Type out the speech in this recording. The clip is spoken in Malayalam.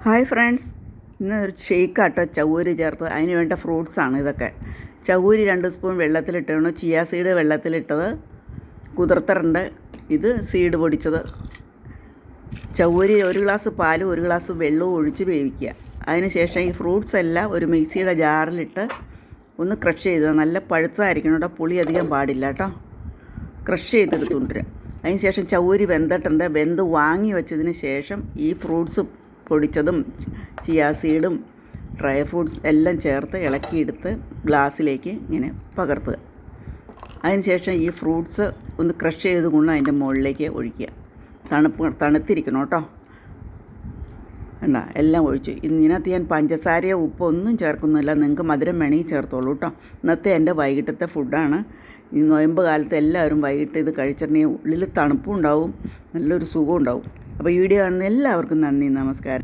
ഹായ് ഫ്രണ്ട്സ്, ഇന്ന് ഒരു ഷെയ്ക്കാട്ടോ ചവ്വരി ചേർത്ത് അതിന് വേണ്ട ഫ്രൂട്ട്സാണ് ഇതൊക്കെ. ചവ്വരി 2 സ്പൂൺ വെള്ളത്തിലിട്ടണം, ചിയ സീഡ് വെള്ളത്തിലിട്ടത്, കുതിർത്തറുണ്ട്, ഇത് സീഡ് പൊടിച്ചത്. ചവ്വരി 1 ഗ്ലാസ് പാലും 1 ഗ്ലാസ് വെള്ളവും ഒഴിച്ച് വേവിക്കുക. അതിനുശേഷം ഈ ഫ്രൂട്ട്സ് എല്ലാം ഒരു മിക്സിയുടെ ജാറിലിട്ട് ഒന്ന് ക്രഷ് ചെയ്തത്. നല്ല പഴുത്തതായിരിക്കണം കേട്ടോ, പുളി അധികം പാടില്ല കേട്ടോ. ക്രഷ് ചെയ്തെടുത്തുകൊണ്ടുവരിക. അതിനുശേഷം ചവ്വരി വെന്തിട്ടുണ്ട്. വെന്ത് വാങ്ങി വെച്ചതിന് ശേഷം ഈ ഫ്രൂട്ട്സ് പൊടിച്ചതും ചിയ സീഡും ഡ്രൈ ഫ്രൂട്ട്സ് എല്ലാം ചേർത്ത് ഇളക്കിയെടുത്ത് ഗ്ലാസ്സിലേക്ക് ഇങ്ങനെ പകർത്തുക. അതിനുശേഷം ഈ ഫ്രൂട്ട്സ് ഒന്ന് ക്രഷ് ചെയ്ത് കൊണ്ട് അതിൻ്റെ മുകളിലേക്ക് ഒഴിക്കുക. തണുത്തിരിക്കണം കേട്ടോ. എല്ലാം ഒഴിച്ചു. ഇതിനകത്ത് ഞാൻ പഞ്ചസാരയോ ഉപ്പോ ഒന്നും ചേർക്കുന്നില്ല. നിങ്ങൾക്ക് മധുരം വേണമെങ്കിൽ ചേർത്തോളൂ കേട്ടോ. ഇന്നത്തെ എൻ്റെ വൈകിട്ടത്തെ ഫുഡാണ്. ഈ നോയമ്പ് കാലത്ത് എല്ലാവരും വൈകിട്ട് ഇത് കഴിച്ചിട്ടുണ്ടെങ്കിൽ ഉള്ളിൽ തണുപ്പും ഉണ്ടാവും, നല്ലൊരു സുഖവും ഉണ്ടാവും. അപ്പോൾ ഈ വീഡിയോ കാണുന്ന എല്ലാവർക്കും നന്ദി, നമസ്കാരം.